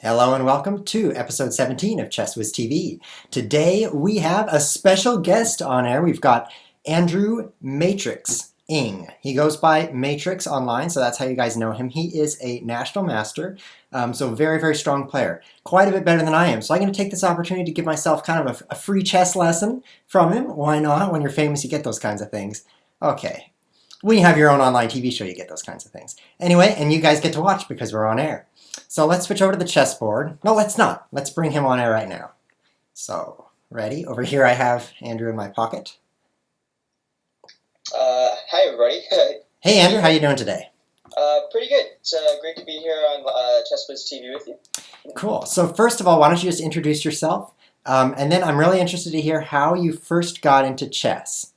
Hello and welcome to episode 17 of ChessWhiz TV. Today we have a special guest on air. We've got Andrew Matrix Ng. He goes by Matrix online, so that's how you guys know him. He is a national master, so very, very strong player. Quite a bit better than I am. So I'm going to take this opportunity to give myself kind of a free chess lesson from him. Why not? When you're famous, you get those kinds of things. Okay. When you have your own online TV show, you get those kinds of things. Anyway, and you guys get to watch because we're on air. So let's switch over to the chessboard. No, let's not. Let's bring him on air right now. So, ready? Over here I have Andrew in my pocket. Hi everybody. Hey Andrew, how you doing today? Pretty good. It's great to be here on ChessWhiz TV with you. Cool. So first of all, why don't you just introduce yourself? And then I'm really interested to hear how you first got into chess.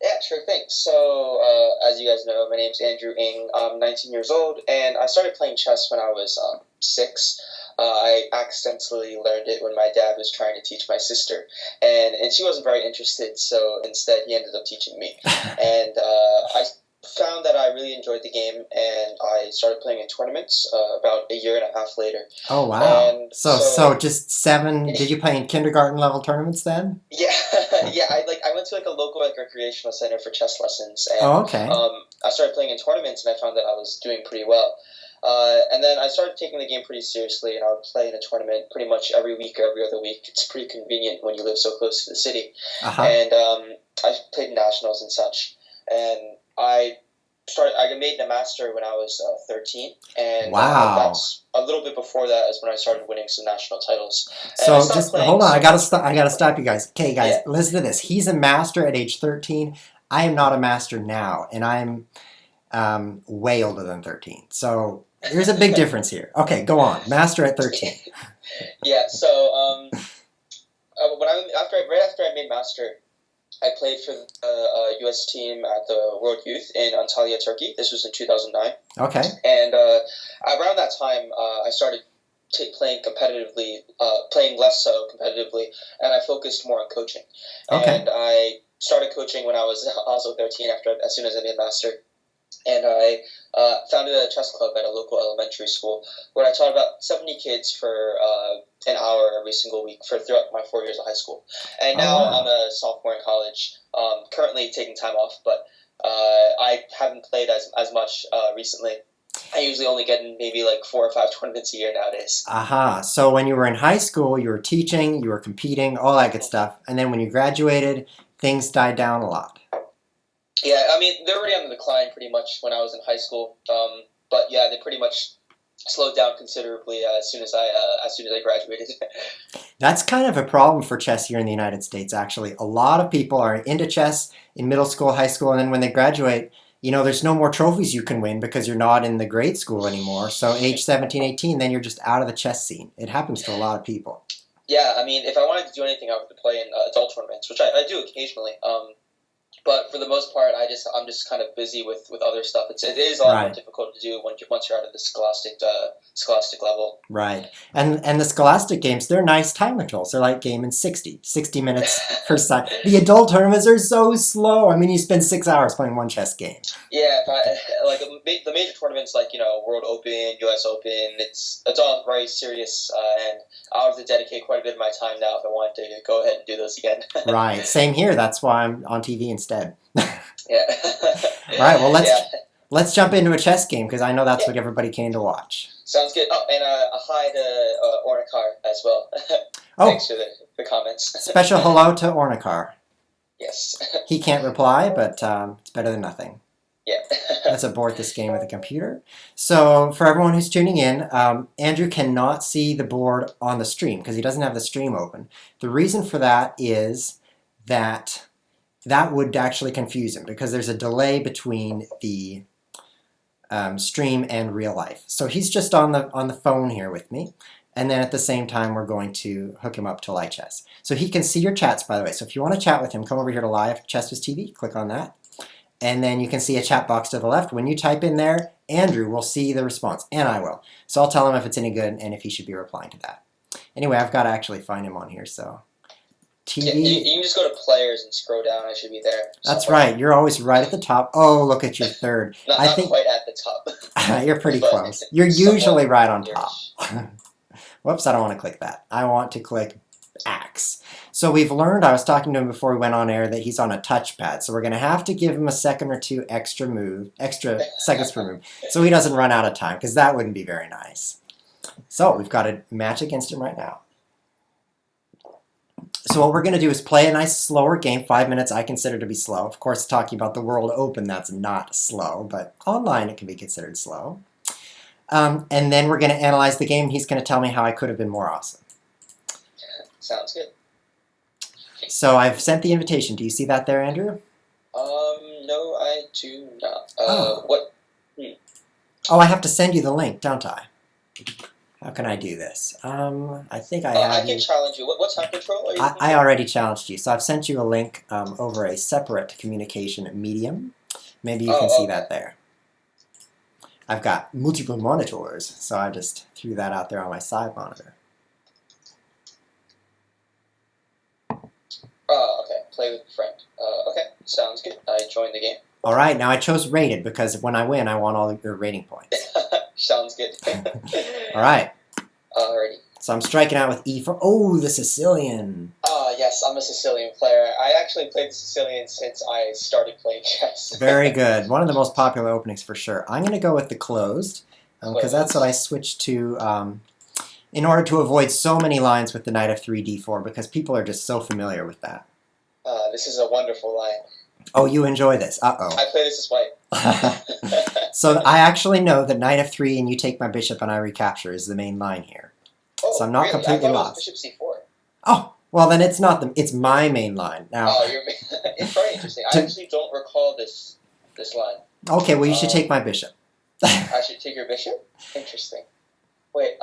Yeah, sure thing. So, as you guys know, my name's Andrew Ng. I'm 19 years old, and I started playing chess when I was 6. I accidentally learned it when my dad was trying to teach my sister, and she wasn't very interested, so instead he ended up teaching me. And I found that I really enjoyed the game, and I started playing in tournaments about a year and a half later. Oh, wow. And so just 7, did you play in kindergarten level tournaments then? Yeah, yeah. I went to a local recreational center for chess lessons, and Oh, okay. I started playing in tournaments, and I found that I was doing pretty well. And then I started taking the game pretty seriously, and I would play in a tournament pretty much every week or every other week. It's pretty convenient when you live so close to the city. Uh-huh. And I played nationals and such, and I made the master when I was 13, and wow. That's a little bit before that is when I started winning some national titles. And so just hold on, I gotta stop you guys. Okay, guys, yeah. Listen to this. He's a master at age 13. I am not a master now, and I'm way older than 13. So there's a big difference here. Okay, go on. Master at 13. Yeah. So right after I made master, I played for the U.S. team at the World Youth in Antalya, Turkey. This was in 2009. Okay. And around that time, I started playing competitively, playing less so competitively, and I focused more on coaching. Okay. And I started coaching when I was also 13, as soon as I made master. And I founded a chess club at a local elementary school where I taught about 70 kids for an hour every single week throughout my 4 years of high school. And now I'm a sophomore in college, currently taking time off, but I haven't played as much recently. I usually only get in maybe 4 or 5 tournaments a year nowadays. Aha. So when you were in high school, you were teaching, you were competing, all that good stuff. And then when you graduated, things died down a lot. Yeah, I mean, they're already on the decline pretty much when I was in high school. But yeah, they pretty much slowed down considerably as soon as I graduated. That's kind of a problem for chess here in the United States, actually. A lot of people are into chess in middle school, high school, and then when they graduate, there's no more trophies you can win because you're not in the grade school anymore. So age 17, 18, then you're just out of the chess scene. It happens to a lot of people. Yeah, I mean, if I wanted to do anything, I would play in adult tournaments, which I do occasionally. But for the most part, I'm just kind of busy with other stuff. It is a lot more difficult to do once you're out of the scholastic level. Right, and the scholastic games, they're nice time controls. They're like game in 60 minutes per side. The adult tournaments are so slow. I mean, you spend 6 hours playing one chess game. Yeah, the major tournaments World Open, U.S. Open, it's all very serious, and I'll have to dedicate quite a bit of my time now if I want to go ahead and do those again. Right, same here. That's why I'm on TV instead. Yeah. All right, well, let's jump into a chess game because I know that's what everybody came to watch. Sounds good. Oh, and a hi to Ornikar as well. Thanks for the comments. Special hello to Ornikar. Yes. He can't reply, but it's better than nothing. Yeah. Let's abort this game with a computer. So for everyone who's tuning in, Andrew cannot see the board on the stream because he doesn't have the stream open. The reason for that is that would actually confuse him because there's a delay between the stream and real life. So he's just on the phone here with me, and then at the same time we're going to hook him up to Live Chess. So he can see your chats, by the way. So if you want to chat with him, come over here to Live ChessWhiz TV, click on that, and then you can see a chat box to the left. When you type in there, Andrew will see the response, and I will. So I'll tell him if it's any good and if he should be replying to that. Anyway, I've got to actually find him on here, so... TV. Yeah, you can just go to players and scroll down. I should be there. That's right. You're always right at the top. Oh, look at your third. Not quite at the top. You're pretty close. You're usually right on top. Whoops, I don't want to click that. I want to click axe. So we've learned, I was talking to him before we went on air, that he's on a touchpad. So we're going to have to give him a second or two extra seconds per move, so he doesn't run out of time, because that wouldn't be very nice. So we've got a match against him right now. So what we're going to do is play a nice slower game. 5 minutes I consider to be slow. Of course, talking about the World Open, that's not slow, but online it can be considered slow. And then we're going to analyze the game. He's going to tell me how I could have been more awesome. Sounds good. So I've sent the invitation. Do you see that there, Andrew? No, I do not. What? Oh, I have to send you the link, don't I? How can I do this? I think I have. I can challenge you. What time control are you? I already challenged you, so I've sent you a link over a separate communication medium. Maybe you can see that there. I've got multiple monitors, so I just threw that out there on my side monitor. Okay. Play with a friend. Okay, sounds good. I joined the game. All right, now I chose rated because when I win, I want all of your rating points. Sounds good. All right. Alrighty. So I'm striking out with E4. Oh, the Sicilian. Yes, I'm a Sicilian player. I actually played the Sicilian since I started playing chess. Very good. One of the most popular openings for sure. I'm going to go with the closed because that's what I switched to in order to avoid so many lines with the knight of 3 d4 because people are just so familiar with that. This is a wonderful line. Oh, you enjoy this. Uh-oh. I play this as white. So I actually know that knight of 3 and you take my bishop and I recapture is the main line here. Oh, so I'm not really? completely I thought lost. it was bishop c4. Oh, well then it's not it's my main line. Now, it's very interesting. I actually don't recall this line. Okay, well you should take my bishop. I should take your bishop? Interesting. Wait,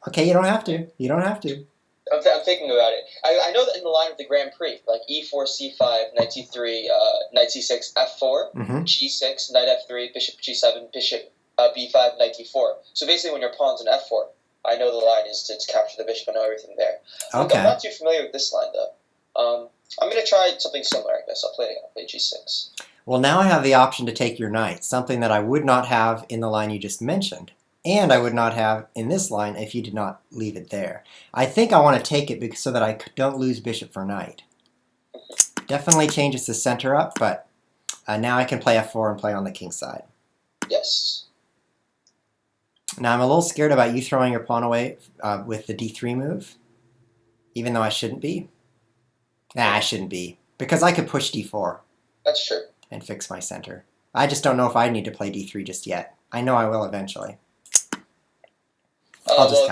Okay, you don't have to. You don't have to. I'm thinking about it. I know that in the line of the Grand Prix, like e4, c5, knight c3, knight c6, f4, g6, knight f3, bishop g7, bishop b5, knight d4. So basically when your pawn's in f4, I know the line is to capture the bishop. I know everything there. Okay. I'm not too familiar with this line, though. I'm going to try something similar, I guess. I'll play g6. Well, now I have the option to take your knight, something that I would not have in the line you just mentioned. And I would not have in this line if you did not leave it there. I think I want to take it so that I don't lose bishop for knight. Definitely changes the center up, but now I can play f4 and play on the king side. Yes. Now I'm a little scared about you throwing your pawn away with the d3 move, even though I shouldn't be. Nah, I shouldn't be, because I could push d4. That's true. And fix my center. I just don't know if I need to play d3 just yet. I know I will eventually.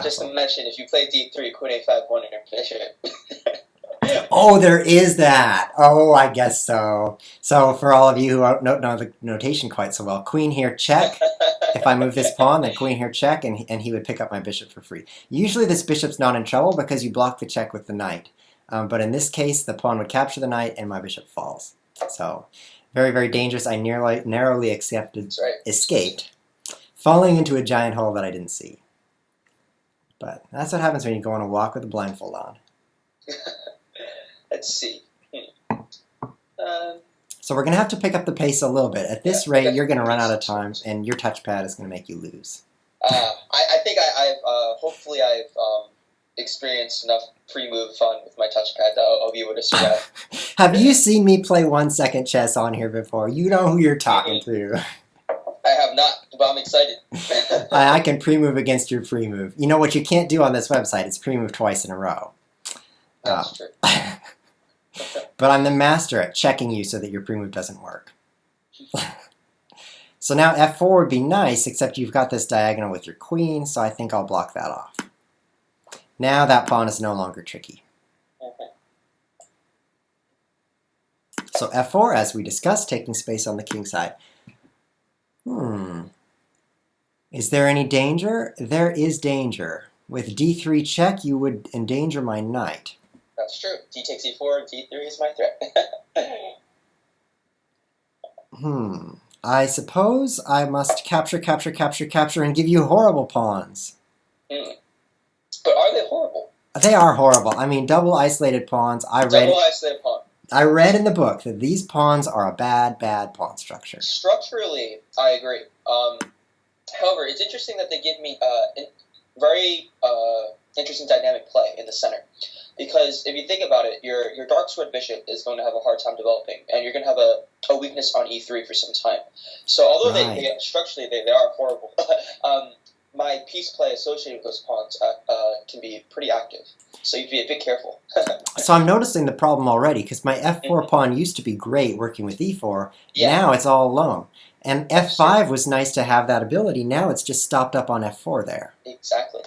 Just to mention, if you play d3, queen a5, one in your bishop. Oh, there is that. Oh, I guess so. So for all of you who don't know the notation quite so well, queen here check. If I move this pawn, then queen here check, and he would pick up my bishop for free. Usually this bishop's not in trouble because you block the check with the knight. But in this case, the pawn would capture the knight and my bishop falls. So very, very dangerous. I narrowly escaped, falling into a giant hole that I didn't see. But that's what happens when you go on a walk with a blindfold on. Let's see. So we're going to have to pick up the pace a little bit. At this rate, you're going to run out of time, and your touchpad is going to make you lose. I think hopefully I've experienced enough pre-move fun with my touchpad that I'll be able to survive. Have you seen me play 1 second chess on here before? You know who you're talking to. I have not, but I'm excited. I can pre-move against your pre-move. You know what you can't do on this website is pre-move twice in a row. That's true. But I'm the master at checking you so that your pre-move doesn't work. So now f4 would be nice, except you've got this diagonal with your queen, so I think I'll block that off. Now that pawn is no longer tricky. So f4, as we discussed, taking space on the king side. Is there any danger? There is danger. With d3 check, you would endanger my knight. That's true. D takes e4, d3 is my threat. I suppose I must capture, and give you horrible pawns. But are they horrible? They are horrible. I mean, double isolated pawns. Isolated pawn. I read in the book that these pawns are a bad, bad pawn structure. Structurally, I agree. However, it's interesting that they give me very interesting dynamic play in the center. Because if you think about it, your dark squared bishop is going to have a hard time developing, and you're going to have a weakness on e3 for some time. So although they structurally they are horrible, my piece play associated with those pawns can be pretty active. So you have to be a bit careful. So I'm noticing the problem already, because my f4 pawn used to be great working with e4. Yeah. Now it's all alone. And f5 was nice to have that ability. Now it's just stopped up on f4 there. Exactly.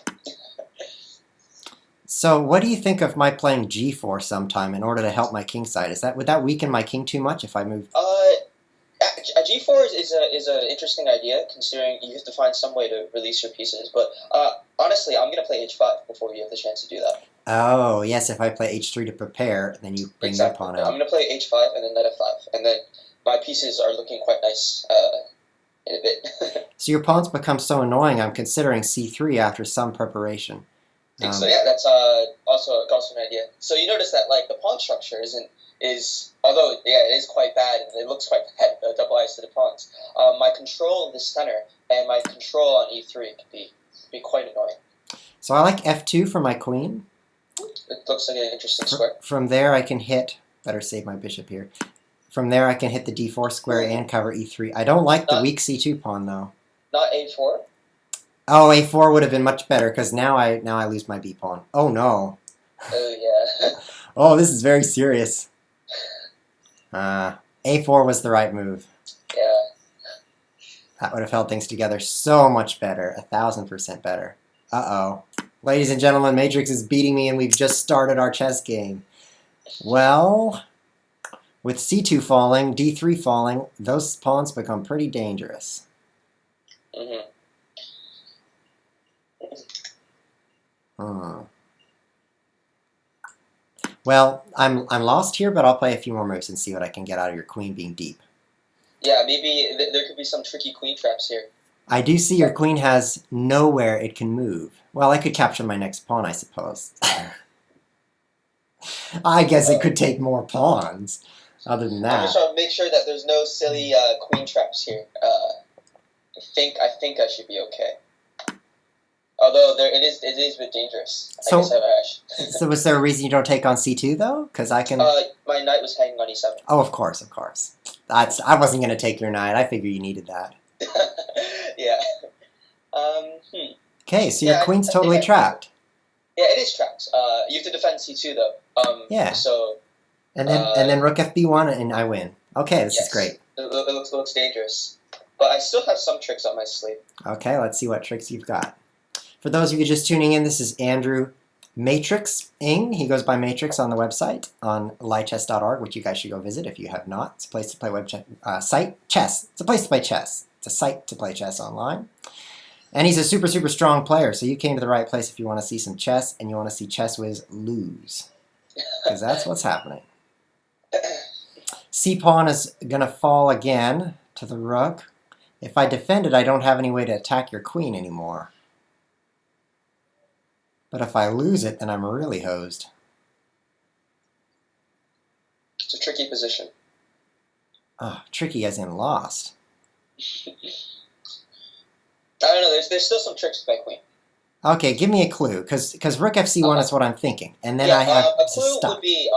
So what do you think of my playing g4 sometime in order to help my king side? Would that weaken my king too much if I move? G4 is an interesting idea, considering you have to find some way to release your pieces. But honestly, I'm going to play h5 before you have the chance to do that. Oh, yes, if I play h3 to prepare, then you bring your pawn out. I'm going to play h5 and then knight f5. And then my pieces are looking quite nice in a bit. So your pawns become so annoying, I'm considering c3 after some preparation. So yeah, that's also an idea. So you notice that like the pawn structure although it is quite bad and it looks quite bad, double eyes to the pawns. My control in the center and my control on e3 can be quite annoying. So I like f2 for my queen. It looks like an interesting square. From there I can hit, better save my bishop here. From there I can hit the d4 square and cover e3. I don't like the weak c2 pawn though. Not a4? Oh, a4 would have been much better, because now I lose my b pawn. Oh no. Oh yeah. Oh, this is very serious. A4 was the right move. Yeah. That would have held things together so much better. 1,000% better. Uh-oh. Ladies and gentlemen, Matrix is beating me and we've just started our chess game. Well, with c2 falling, d3 falling, those pawns become pretty dangerous. Mm-hmm. Well, I'm lost here, but I'll play a few more moves and see what I can get out of your queen being deep. Yeah, maybe there could be some tricky queen traps here. I do see your queen has nowhere it can move. Well, I could capture my next pawn, I suppose. I guess it could take more pawns. Other than that, I'm just trying to make sure that there's no silly queen traps here. I think I should be okay. Although it is a bit dangerous. So, so was there a reason you don't take on c2 though? Because I can. My knight was hanging on e7. Oh, of course. I wasn't going to take your knight. I figured you needed that. Yeah. Okay, so your queen's totally trapped. Yeah, it is trapped. You have to defend c2 though. Yeah. So. And then rook fb1 and I win. Okay, this is great. It looks dangerous, but I still have some tricks on my sleeve. Okay, let's see what tricks you've got. For those of you just tuning in, this is Andrew Matetricks-ing. He goes by Matrix on the website on lichess.org, which you guys should go visit if you have not. It's a place to play chess. It's a place to play chess. It's a site to play chess online. And he's a super, super strong player, so you came to the right place if you want to see some chess and you want to see ChessWhiz lose. Because that's what's happening. C-pawn is going to fall again to the rook. If I defend it, I don't have any way to attack your queen anymore. But if I lose it, then I'm really hosed. It's a tricky position. Oh, tricky as in lost. I don't know, there's still some tricks with my queen. Okay, give me a clue, because rook fc1 is what I'm thinking. And then I have a clue would be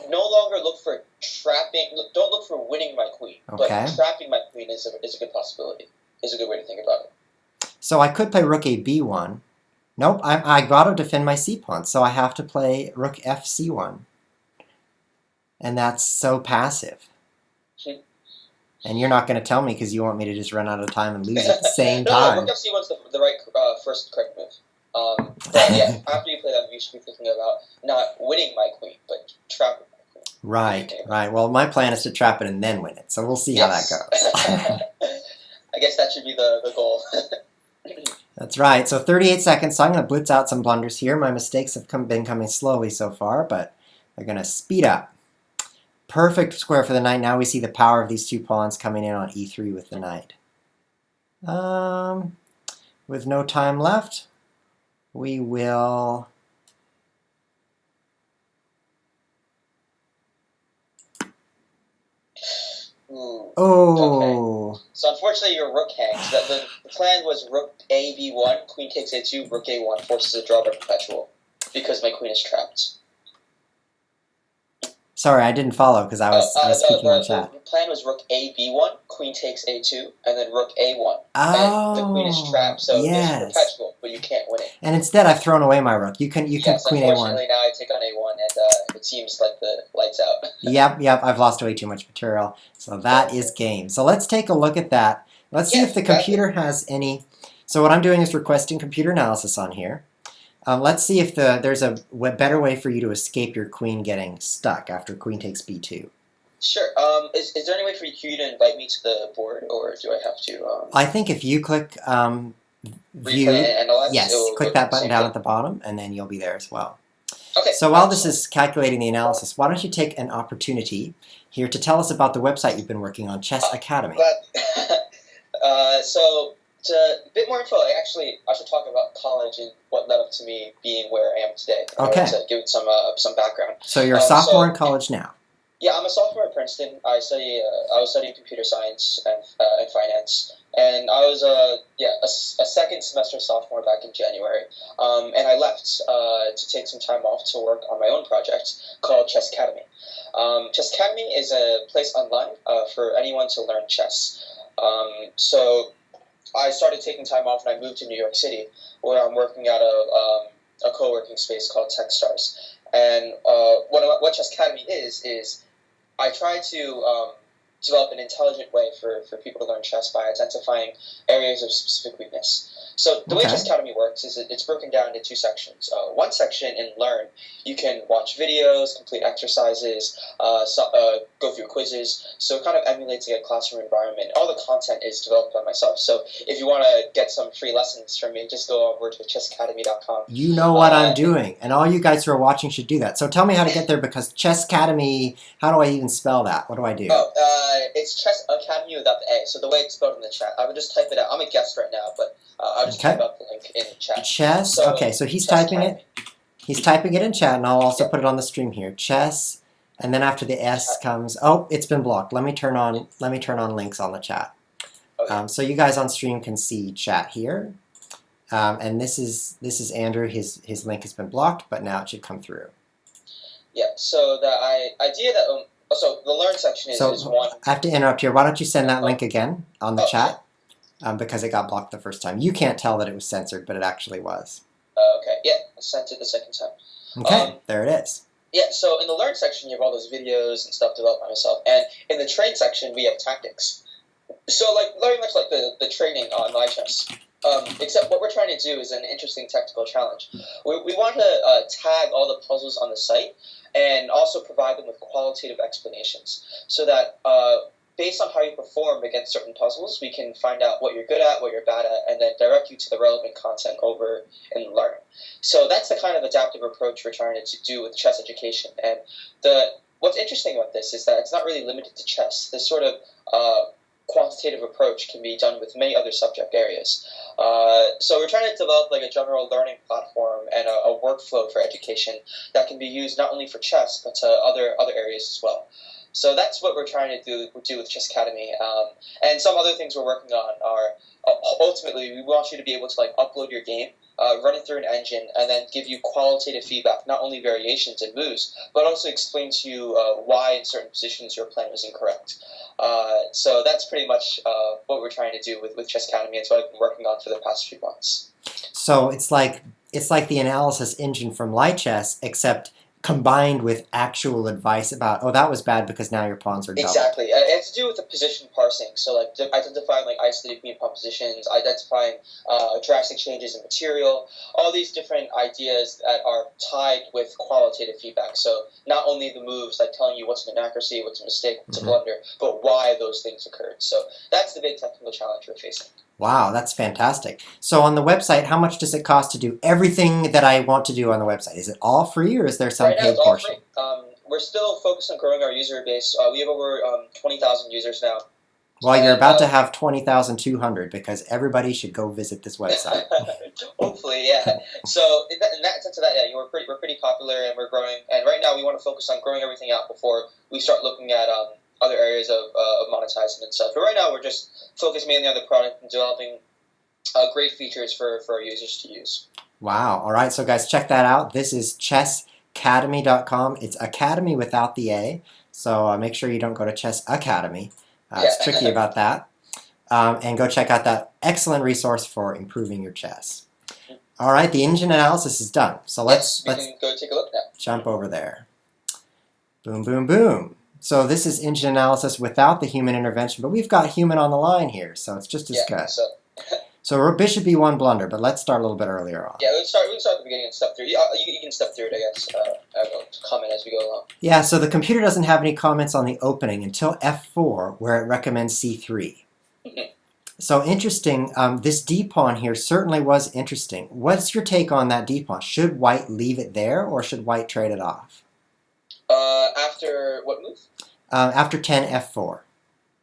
no longer look for trapping, don't look for winning my queen. Okay. But trapping my queen is a good possibility, is a good way to think about it. So I could play rook a b1. Nope, I got to defend my c-pawn, so I have to play rook fc1. And that's so passive. And you're not going to tell me because you want me to just run out of time and lose at the same time. No, rook fc1's the right first correct move. But yeah, after you play that, you should be thinking about not winning my queen, but trapping my queen. Right. Well, my plan is to trap it and then win it, so we'll see how that goes. I guess that should be the goal. That's right. So 38 seconds, so I'm going to blitz out some blunders here. My mistakes have been coming slowly so far, but they're going to speed up. Perfect square for the knight. Now we see the power of these two pawns coming in on e3 with the knight. With no time left, we will... Ooh. Oh, Okay. So unfortunately, your rook hangs. The plan was rook A B1, queen takes A2, rook A1 forces a draw by perpetual because my queen is trapped. Sorry, I didn't follow because I was speaking on chat. The plan was rook A B1, queen takes A2, and then rook A1. Oh, and the queen is trapped, so yes. it's perpetual, but you can't win it. And instead, I've thrown away my rook. You can queen A1. Unfortunately, now I take on A1, and it seems like the lights out. Yep, I've lost way too much material. So that is game. So let's take a look at that. Let's see if the computer has any. So what I'm doing is requesting computer analysis on here. Let's see if there's a better way for you to escape your queen getting stuck after queen takes b2. Sure. Is there any way for you to invite me to the board, or do I have to? I think if you click view, yes, click that button down at the bottom, and then you'll be there as well. Okay. So while this is calculating the analysis, why don't you take an opportunity here to tell us about the website you've been working on, Chess Academy. So, a bit more info. I should talk about college and what led up to me being where I am today. Okay. To give it some background. So you're a sophomore in college now. Yeah, I'm a sophomore at Princeton. I was studying computer science and finance, and I was a second semester sophomore back in January. And I left to take some time off to work on my own project called Chess Academy. Chess Academy is a place online for anyone to learn chess. So I started taking time off and I moved to New York City, where I'm working at a co-working space called Techstars. And what Chess Academy is I try to develop an intelligent way for people to learn chess by identifying areas of specific weakness. So the way Chess Academy works is it's broken down into two sections. One section in Learn, you can watch videos, complete exercises, go through quizzes. So it kind of emulates like a classroom environment. All the content is developed by myself. So if you want to get some free lessons from me, just go over to chessacademy.com. You know what I'm doing, and all you guys who are watching should do that. So tell me how to get there, because Chess Academy, how do I even spell that? What do I do? It's Chess Academy without the A. So the way it's spelled in the chat, I would just type it out. I'm a guest right now, but I'll just type up the link in the chat. Chess. So he's typing it. He's typing it in chat, and I'll also put it on the stream here. Chess, and then after the S comes. Oh, it's been blocked. Let me turn on links on the chat. Okay. So you guys on stream can see chat here, and this is Andrew. His link has been blocked, but now it should come through. Yeah. So the idea that so the Learn section is one. I have to interrupt here. Why don't you send that link again on the chat? Because it got blocked the first time. You can't tell that it was censored, but it actually was. Okay, yeah, I sent it the second time. Okay, there it is. Yeah, so in the Learn section, you have all those videos and stuff developed by myself. And in the Train section, we have tactics. So, very much like the training on iChess. Except what we're trying to do is an interesting technical challenge. We want to tag all the puzzles on the site and also provide them with qualitative explanations so that based on how you perform against certain puzzles, we can find out what you're good at, what you're bad at, and then direct you to the relevant content over in Learn. So that's the kind of adaptive approach we're trying to do with chess education. And what's interesting about this is that it's not really limited to chess. This sort of quantitative approach can be done with many other subject areas. So we're trying to develop like a general learning platform and a workflow for education that can be used not only for chess, but to other areas as well. So that's what we're trying to do with Chess Academy. And some other things we're working on are, ultimately, we want you to be able to upload your game, run it through an engine, and then give you qualitative feedback, not only variations and moves, but also explain to you why in certain positions your plan was incorrect. So that's pretty much what we're trying to do with Chess Academy. It's what I've been working on for the past few months. So it's like the analysis engine from Lichess, except combined with actual advice about, oh, that was bad because now your pawns are doubled. Exactly. It has to do with the position parsing. So identifying isolated queen pawn positions, identifying drastic changes in material, all these different ideas that are tied with qualitative feedback. So not only the moves, like telling you what's an inaccuracy, what's a mistake, what's a blunder, but why those things occurred. So that's the big technical challenge we're facing. Wow, that's fantastic. So on the website, how much does it cost to do everything that I want to do on the website? Is it all free, or is there some paid portion? Right now, it's all free. We're still focused on growing our user base. We have over 20,000 users now. Well, you're about to have 20,200 because everybody should go visit this website. Hopefully, yeah. So in that sense of that, yeah, we're pretty popular and we're growing. And right now, we want to focus on growing everything out before we start looking at other areas of monetizing and stuff. But right now, we're just focused mainly on the product and developing great features for our users to use. Wow. All right. So, guys, check that out. This is chessacademy.com. It's Academy without the A. So make sure you don't go to Chess Academy. It's tricky about that. And go check out that excellent resource for improving your chess. All right. The engine analysis is done. So let's can go take a look now. Jump over there. Boom, boom, boom. So this is engine analysis without the human intervention, but we've got human on the line here, so it's just as good. So we're bishop e1 blunder, but let's start a little bit earlier on. Yeah, we can start at the beginning and step through. You can step through it, I guess. I'll comment as we go along. Yeah, so the computer doesn't have any comments on the opening until f4, where it recommends c3. So interesting, this d-pawn here certainly was interesting. What's your take on that d-pawn? Should white leave it there, or should white trade it off? After what move? After 10 f4.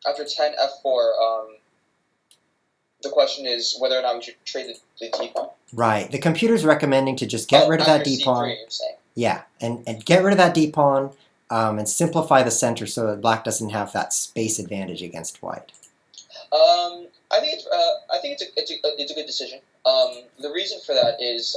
After 10 f4, the question is whether or not we should trade the d-pawn. Right. The computer's recommending to just get rid of that d-pawn. C3, you're saying. Yeah, and get rid of that d-pawn and simplify the center so that black doesn't have that space advantage against white. I think it's a good decision. The reason for that is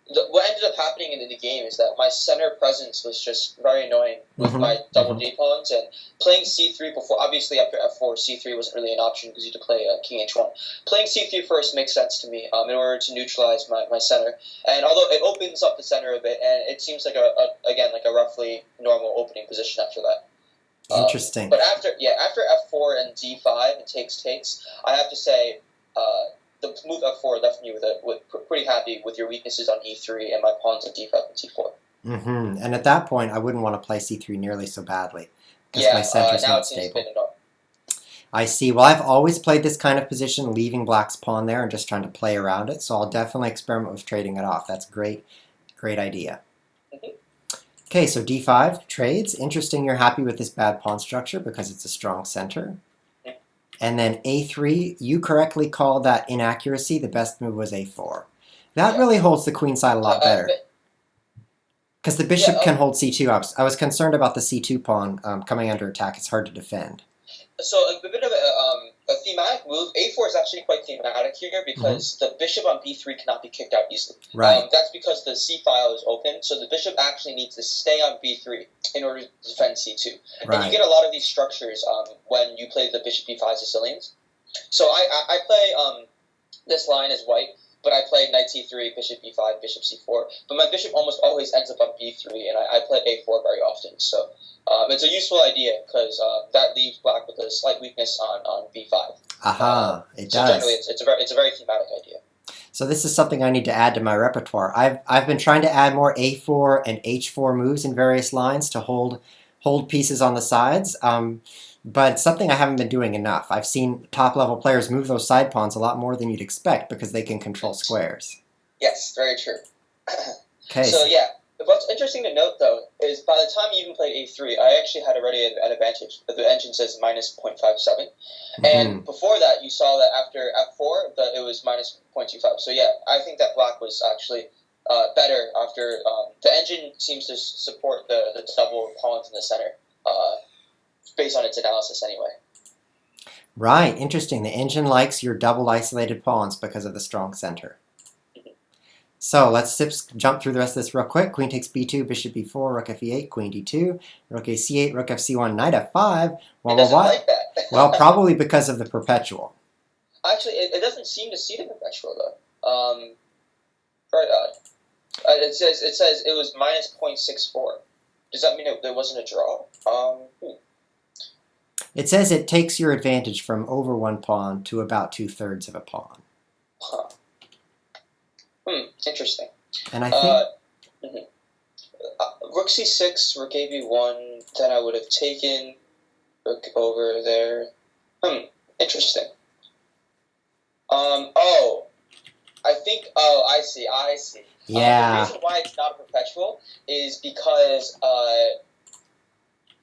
what ended up happening in the game is that my center presence was just very annoying with my double d-pawns, and playing c3 before, obviously after f4, c3 wasn't really an option because you had to play king h1. Playing c3 first makes sense to me in order to neutralize my center, and although it opens up the center a bit, and it seems like a roughly normal opening position after that. Interesting. But after f4 and d5 and takes, I have to say the move f4 left me with pretty happy with your weaknesses on e3 and my pawns on d5 and t4. And at that point, I wouldn't want to play c3 nearly so badly because my center's not stable. I see. Well, I've always played this kind of position, leaving black's pawn there and just trying to play around it. So I'll definitely experiment with trading it off. That's a great idea. Okay, so d5 trades. Interesting. You're happy with this bad pawn structure because it's a strong center. And then a3, you correctly called that inaccuracy. The best move was a4. That really holds the queen side a lot better. Because the bishop can hold c2. I was concerned about the c2 pawn coming under attack. It's hard to defend. So a bit of a thematic move. A4 is actually quite thematic here because the bishop on b3 cannot be kicked out easily. Right. That's because the c file is open, so the bishop actually needs to stay on b3 in order to defend c2. Right. And you get a lot of these structures when you play the bishop b5 Sicilians. So I play this line as white, but I play knight c3, bishop b5, bishop c4. But my bishop almost always ends up on b3, and I play a4 very often. So it's a useful idea because that leaves black with a slight weakness on b5. It does. So generally, it's a very thematic idea. So this is something I need to add to my repertoire. I've been trying to add more a4 and h4 moves in various lines to hold pieces on the sides. But it's something I haven't been doing enough. I've seen top-level players move those side pawns a lot more than you'd expect because they can control squares. Yes, very true. Okay. So yeah, what's interesting to note, though, is by the time you even played a3, I actually had already an advantage. The engine says minus 0.57. And before that, you saw that after f4, that it was minus 0.25. So yeah, I think that black was actually better after the engine seems to support the double pawns in the center. Based on its analysis anyway. Right, interesting. The engine likes your double isolated pawns because of the strong center. So let's jump through the rest of this real quick. Queen takes b2, bishop b4, rook f8, queen d2, rook a c8, rook fc1, knight f5. Well, it doesn't like that. Well, probably because of the perpetual. Actually, it doesn't seem to see the perpetual, though. Very odd. It says it was minus 0.64. Does that mean there wasn't a draw? It says it takes your advantage from over one pawn to about 2/3 of a pawn. Huh. Interesting. And I think... Rook c6, rook ab1, then I would have taken rook over there. Interesting. I see. Yeah. The reason why it's not a perpetual is because...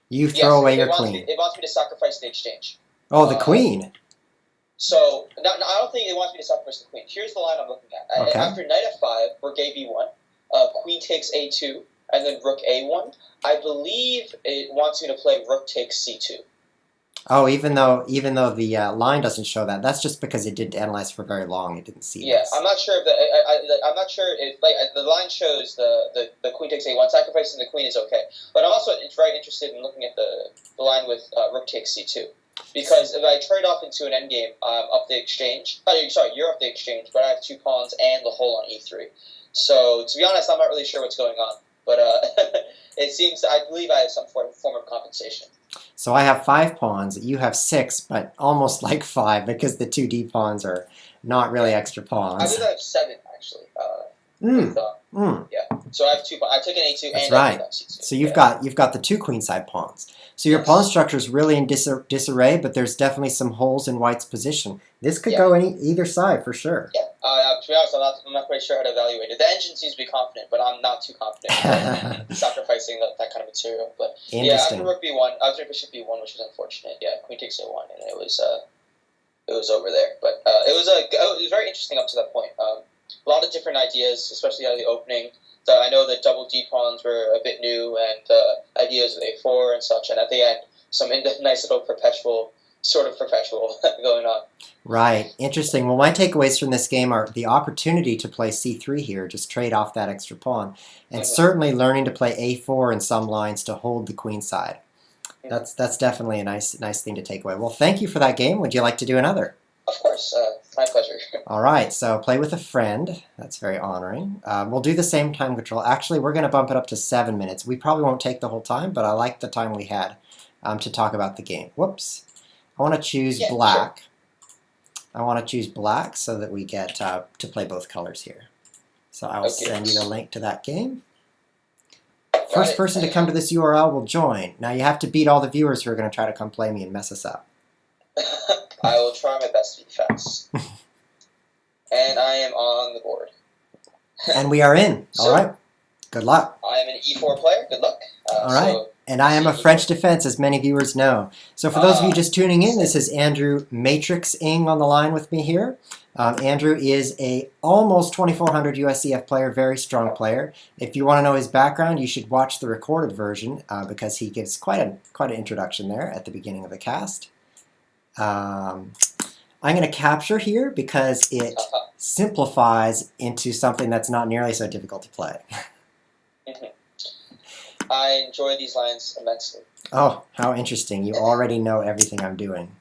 you throw away your queen. It wants me to sacrifice the exchange. Oh, the queen. So, I don't think it wants me to sacrifice the queen. Here's the line I'm looking at. Okay. After knight f5, rook ab1, queen takes a2, and then rook a1, I believe it wants me to play rook takes c2. Oh, even though the line doesn't show that, that's just because it didn't analyze for very long. It didn't see Yeah, this. I'm not sure if I'm not sure if the line shows the queen takes a1, sacrificing the queen is okay. But I'm also very interested in looking at the line with rook takes c2, because if I trade off into an endgame, up the exchange. Oh, sorry, you're up the exchange, but I have 2 pawns and the hole on e3. So to be honest, I'm not really sure what's going on. But it seems I believe I have some form of compensation. So I have 5 pawns. You have 6, but almost like 5 because the 2D pawns are not really extra I pawns. believe I have 7 actually. Yeah. So I have 2 pawns. I took an a2 That's and right. I took c2. So you've got the 2 queenside pawns. So your pawn structure is really in disarray, but there's definitely some holes in White's position. This could go either side for sure. Yeah. To be honest, I'm not quite sure how to evaluate it. The engine seems to be confident, but I'm not too confident in sacrificing that kind of material. But yeah, after rook b1, after bishop b1, which was unfortunate. Yeah, queen takes a1, and it was over there. But it was very interesting up to that point. A lot of different ideas, especially out of the opening. I know the double D pawns were a bit new, and ideas of a4 and such. And at the end, some nice little perpetual going on. Right. Interesting. Well, my takeaways from this game are the opportunity to play c3 here, just trade off that extra pawn, and certainly learning to play a4 in some lines to hold the queen side. That's definitely a nice thing to take away. Well, thank you for that game. Would you like to do another? Of course. My pleasure. All right. So play with a friend. That's very honoring. We'll do the same time control. Actually, we're going to bump it up to 7 minutes. We probably won't take the whole time, but I like the time we had to talk about the game. Whoops. I want to choose black. Sure. I want to choose black so that we get to play both colors here. So I will send you the link to that game. First person to come to this URL will join. Now you have to beat all the viewers who are going to try to come play me and mess us up. I will try my best to be fast. And I am on the board. And we are in. All right. Good luck. I am an e4 player. Good luck. All right. So, and I am a French defense, as many viewers know. So for those of you just tuning in, this is Andrew Matrix-ing on the line with me here. Andrew is a almost 2400 USCF player, very strong player. If you want to know his background, you should watch the recorded version because he gives quite an introduction there at the beginning of the cast. I'm going to capture here because it simplifies into something that's not nearly so difficult to play. I enjoy these lines immensely. Oh, how interesting. You already know everything I'm doing.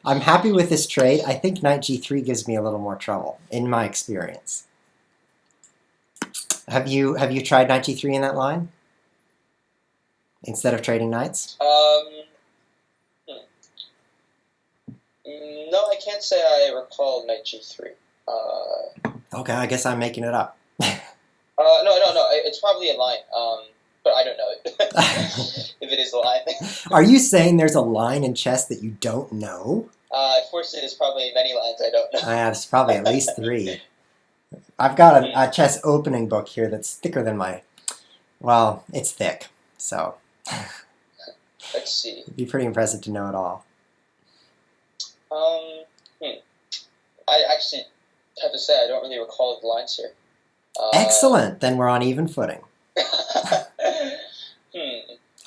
I'm happy with this trade. I think knight g3 gives me a little more trouble, in my experience. Have you tried knight g3 in that line? Instead of trading knights? No, I can't say I recall knight g3. Okay, I guess I'm making it up. No. It's probably a line, but I don't know if it is a line. Are you saying there's a line in chess that you don't know? Fortunately, there's probably many lines I don't know. Yeah, there's probably at least 3. I've got a chess opening book here that's thicker than my... Well, it's thick, so... Let's see. It'd be pretty impressive to know it all. I actually have to say I don't really recall the lines here. Excellent! Then we're on even footing.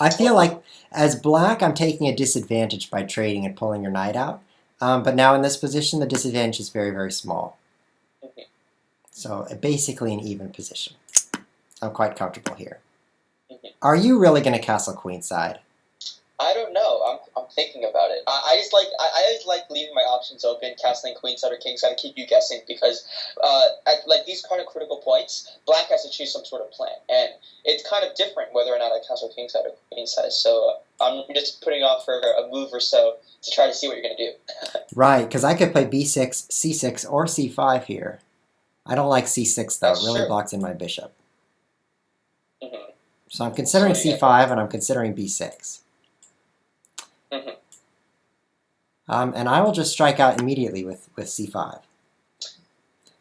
I feel like, as black, I'm taking a disadvantage by trading and pulling your knight out. But now in this position, the disadvantage is very, very small. So basically an even position. I'm quite comfortable here. Are you really going to castle queenside? I don't know. I'm thinking about it. I just like leaving my options open, castling queenside or kingside to keep you guessing, because at these kind of critical points, black has to choose some sort of plan, and it's kind of different whether or not I castle kingside or queenside. So I'm just putting off for a move or so to try to see what you're going to do. Right, because I could play b6, c6, or c5 here. I don't like c6 though. It really blocks in my bishop. So I'm considering c5 and I'm considering b6. And I will just strike out immediately with c5.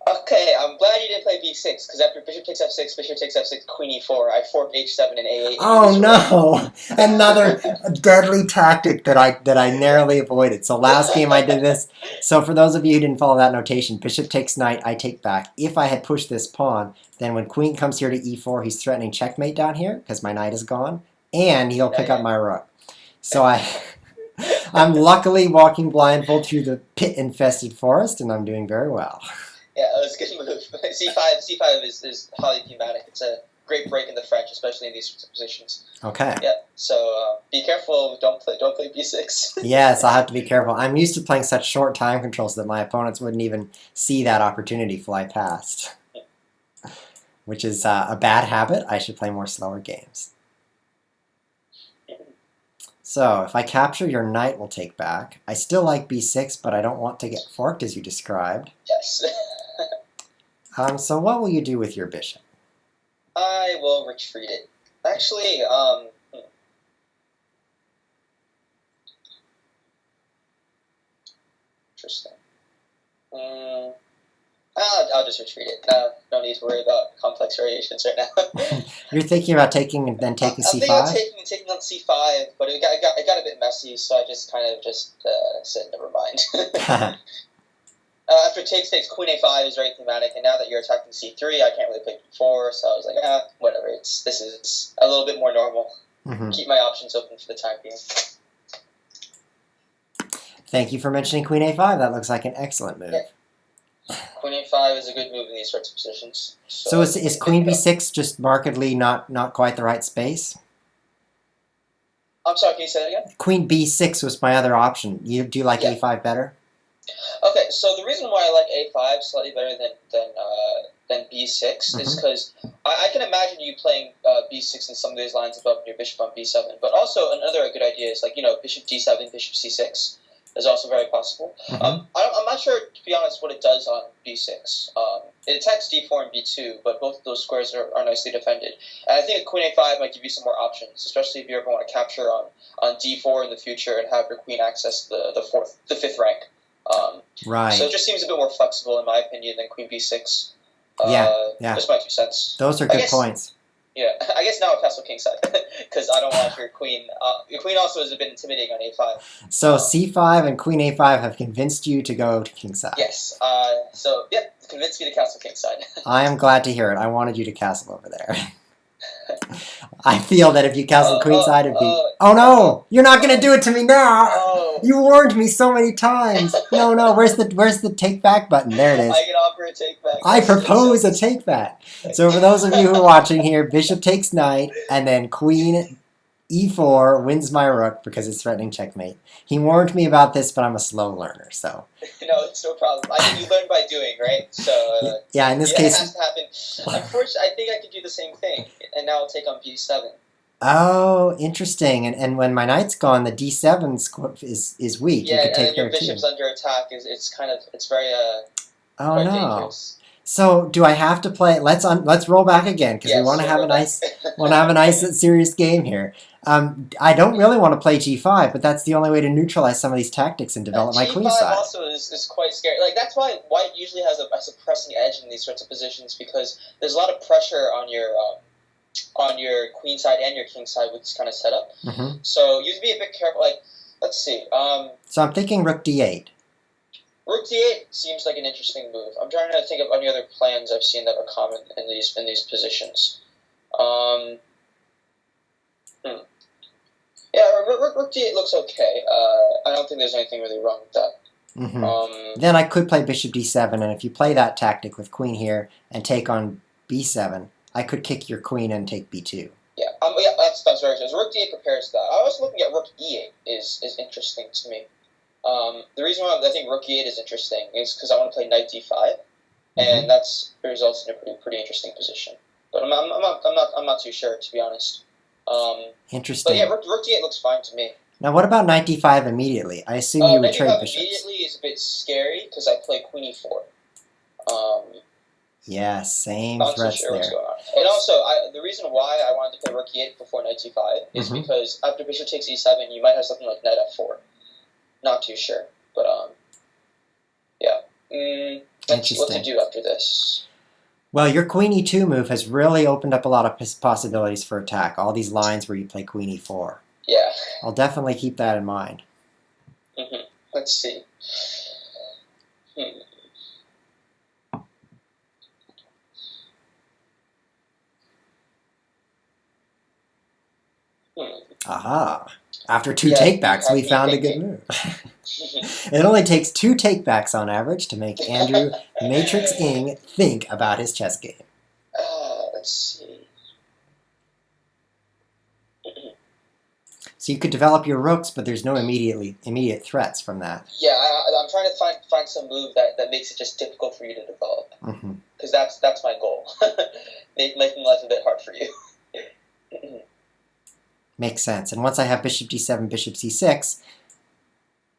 Okay, I'm glad you didn't play b6, because after bishop takes f6, bishop takes f6, queen e4, I forked h7 and a8. Oh no! Another deadly tactic that I narrowly avoided. So last game I did this. So for those of you who didn't follow that notation, bishop takes knight, I take back. If I had pushed this pawn, then when queen comes here to e4, he's threatening checkmate down here, because my knight is gone, and he'll pick up my rook. So I'm luckily walking blindfold through the pit-infested forest, and I'm doing very well. Yeah, it was a good move. C5 is highly thematic. It's a great break in the French, especially in these sorts of positions. Okay. Yeah, so be careful. Don't play b6. Yes, I'll have to be careful. I'm used to playing such short time controls that my opponents wouldn't even see that opportunity fly past, which is a bad habit. I should play more slower games. So if I capture, your knight will take back. I still like b6, but I don't want to get forked as you described. Yes. So what will you do with your bishop? I will retreat it. Actually, interesting. I'll just retreat it. No need to worry about complex variations right now. You're thinking about taking and then taking I'm c5? thinking about taking on c5, but it got a bit messy, so I just kind of said never mind. After takes, queen a5 is very thematic, and now that you're attacking c3, I can't really play b4, so I was like, whatever. This is a little bit more normal. Mm-hmm. Keep my options open for the time being. Thank you for mentioning queen a5. That looks like an excellent move. Yeah. Queen a5 is a good move in these sorts of positions. So is queen b6 just markedly not quite the right space? I'm sorry, can you say that again? Queen b6 was my other option. Do you like a5 better? Okay, so the reason why I like a5 slightly better than b6 is because I can imagine you playing b6 in some of these lines above your bishop on b7. But also another good idea is bishop d7, bishop c6 is also very possible. I'm not sure, to be honest, what it does on b6. It attacks d4 and b2, but both of those squares are nicely defended. And I think queen a5 might give you some more options, especially if you ever want to capture on d4 in the future and have your queen access the fifth rank. Right. So it just seems a bit more flexible, in my opinion, than queen b6. Yeah. Just my 2 cents. Those are good points. Yeah, I guess now I castle kingside, because I don't want your queen. Your queen also is a bit intimidating on a5. So c5 and queen a5 have convinced you to go to kingside. Yes. So, yeah, convinced me to castle kingside. I am glad to hear it. I wanted you to castle over there. I feel that if you castled queenside, it'd be... Oh no! You're not gonna do it to me now! You warned me so many times! No, where's the take back button? There it is. I can offer a take back. I propose a take back. So for those of you who are watching here, bishop takes knight, and then queen e4 wins my rook because it's threatening checkmate. He warned me about this, but I'm a slow learner, so... No, it's no problem. I think you learn by doing, right? So yeah, in this case... It has to happen. Unfortunately, I think I could do the same thing, and now I'll take on b7. Oh, interesting. And when my knight's gone, the d7 is weak. Yeah, you could take and your bishop's under attack. It's very oh no. dangerous. So do I have to play? Let's roll back again because we want to have a nice serious game here. I don't really want to play g5, but that's the only way to neutralize some of these tactics and develop my queen side. G5 also is quite scary. Like that's why white usually has a suppressing edge in these sorts of positions, because there's a lot of pressure on your queen side and your king side with this kind of setup. So you have to be a bit careful. Like, let's see. So I'm thinking rook d8. Rook d8 seems like an interesting move. I'm trying to think of any other plans I've seen that are common in these positions. Yeah, rook d8 looks okay. I don't think there's anything really wrong with that. Then I could play bishop d7, and if you play that tactic with queen here and take on b7, I could kick your queen and take b2. Yeah, that's very interesting. Rook d8 prepares that. I was looking at rook e8 is interesting to me. The reason why I think rook e8 is interesting is because I want to play knight d5, and that's results in a pretty interesting position. But I'm not too sure, to be honest. Interesting. But yeah, rook d8 looks fine to me. Now, what about knight d5 immediately? I assume you would trade bishops. Immediately is a bit scary because I play queen e4. Yeah, same not threats sure there. What's going on. And also, the reason why I wanted to play rook e8 before knight d5 is because after bishop takes e7, you might have something like knight f4. Not too sure, but yeah. Let's see what to do after this. Well, your queen e2 move has really opened up a lot of possibilities for attack. All these lines where you play queen e4. Yeah. I'll definitely keep that in mind. Let's see. Aha. After 2 Yeah, takebacks, we happy found a good thinking. move. It only takes 2 takebacks on average to make Andrew Matrix-ing think about his chess game. Let's see. So you could develop your rooks, but there's no immediate threats from that. Yeah, I'm trying to find some move that makes it just difficult for you to develop. Because that's my goal. Making life a bit hard for you. Makes sense. And once I have bishop d7, bishop c6,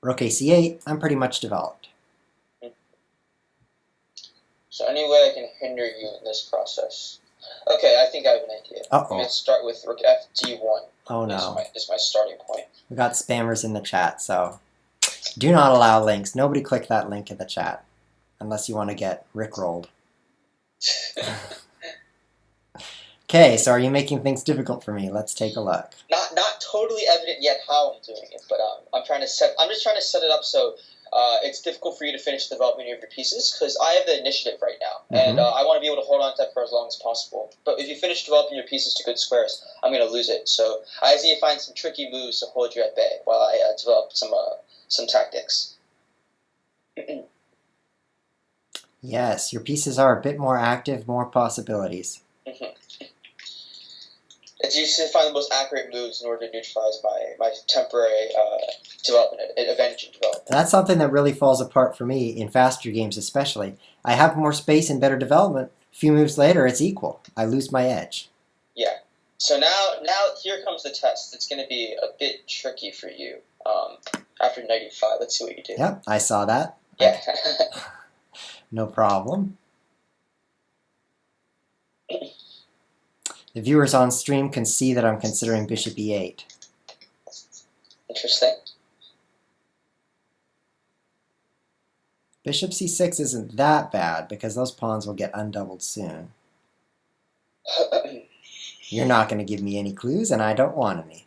rook a c8, I'm pretty much developed. So any way I can hinder you in this process. Okay, I think I have an idea. Uh-oh. I'm going to start with rook f d1. Oh no. Is my starting point. We got spammers in the chat, so do not allow links. Nobody click that link in the chat unless you want to get rickrolled. Okay, so are you making things difficult for me? Let's take a look. Not totally evident yet how I'm doing it, but I'm just trying to set it up so it's difficult for you to finish the development of your pieces, because I have the initiative right now, and I want to be able to hold on to that for as long as possible. But if you finish developing your pieces to good squares, I'm going to lose it. So I just need to find some tricky moves to hold you at bay while I develop some tactics. Yes, your pieces are a bit more active, more possibilities. It's used to find the most accurate moves in order to neutralize my temporary advantage in development. That's something that really falls apart for me in faster games especially. I have more space and better development. A few moves later, it's equal. I lose my edge. Yeah. So now here comes the test. It's going to be a bit tricky for you after knight e5. Let's see what you do. Yep, I saw that. Yeah. No problem. The viewers on stream can see that I'm considering bishop e8. Interesting. Bishop c6 isn't that bad because those pawns will get undoubled soon. You're not going to give me any clues, and I don't want any.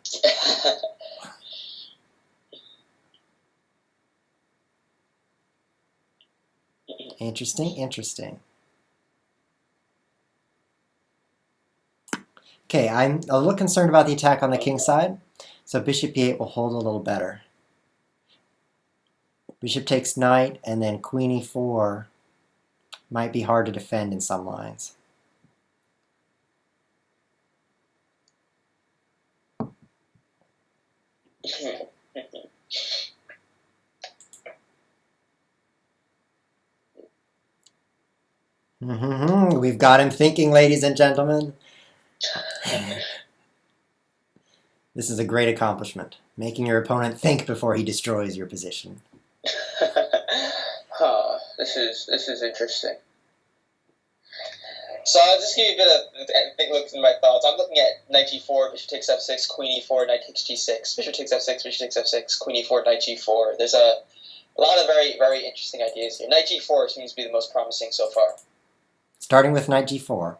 Interesting, interesting. Okay, I'm a little concerned about the attack on the king side, so bishop e8 will hold a little better. Bishop takes knight, and then queen e4 might be hard to defend in some lines. We've got him thinking, ladies and gentlemen. This is a great accomplishment, making your opponent think before he destroys your position. This is interesting. So I'll just give you a bit of look in my thoughts. I'm looking at knight g4, bishop takes f6, queen e4, knight takes g6, bishop takes f6, bishop takes f6, queen e4, knight g4. There's a lot of very, very interesting ideas here. Knight g4 seems to be the most promising so far. Starting with knight g4.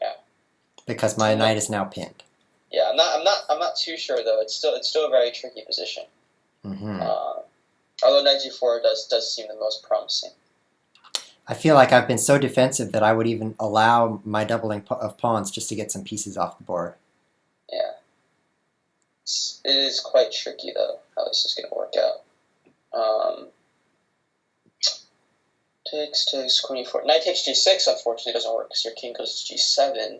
Yeah. Because my knight is now pinned. Yeah, I'm not too sure though. It's still a very tricky position. Although knight g4 does seem the most promising. I feel like I've been so defensive that I would even allow my doubling of pawns just to get some pieces off the board. Yeah. It is quite tricky though how this is going to work out. Takes queen e4. Knight takes g6 unfortunately doesn't work because your king goes to g7.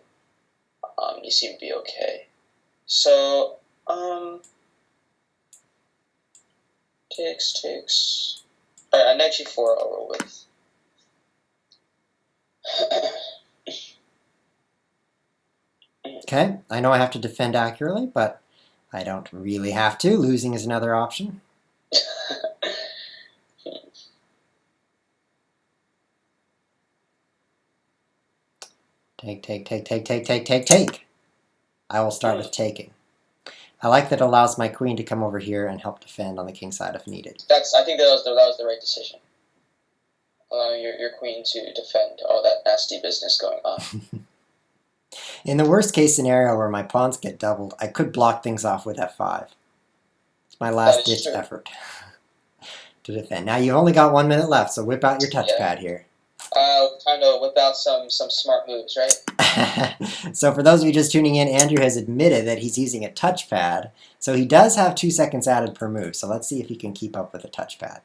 You seem to be okay. So, takes. Alright, knight g4 I'll roll with. Okay, I know I have to defend accurately, but I don't really have to. Losing is another option. Take. I will start with taking. I like that it allows my queen to come over here and help defend on the king side if needed. I think that was the right decision. Allowing your queen to defend all that nasty business going on. In the worst case scenario where my pawns get doubled, I could block things off with f5. It's my last ditch effort to defend. Now you've only got 1 minute left, so whip out your touchpad here. Trying to whip out some smart moves, right? So for those of you just tuning in, Andrew has admitted that he's using a touchpad. So he does have 2 seconds added per move. So let's see if he can keep up with a touchpad.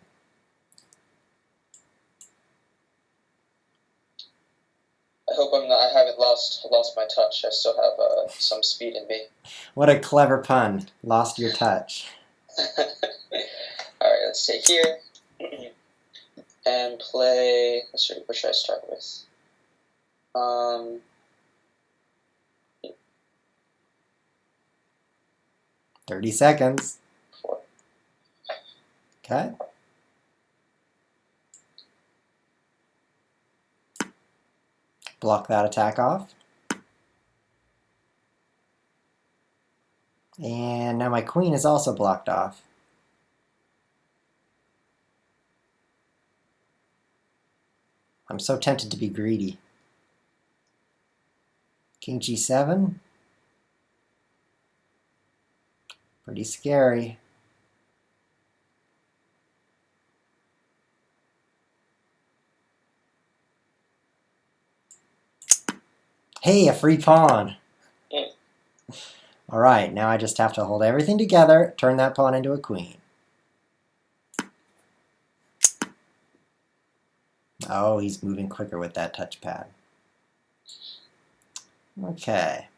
I hope I haven't lost my touch. I still have some speed in me. What a clever pun. Lost your touch. Alright, let's stay here. And play... Let's see, what should I start with? 30 seconds. 4. Okay. Block that attack off. And now my queen is also blocked off. I'm so tempted to be greedy. King G7. Pretty scary. Hey, a free pawn. All right, now I just have to hold everything together, turn that pawn into a queen. Oh, he's moving quicker with that touchpad. Okay.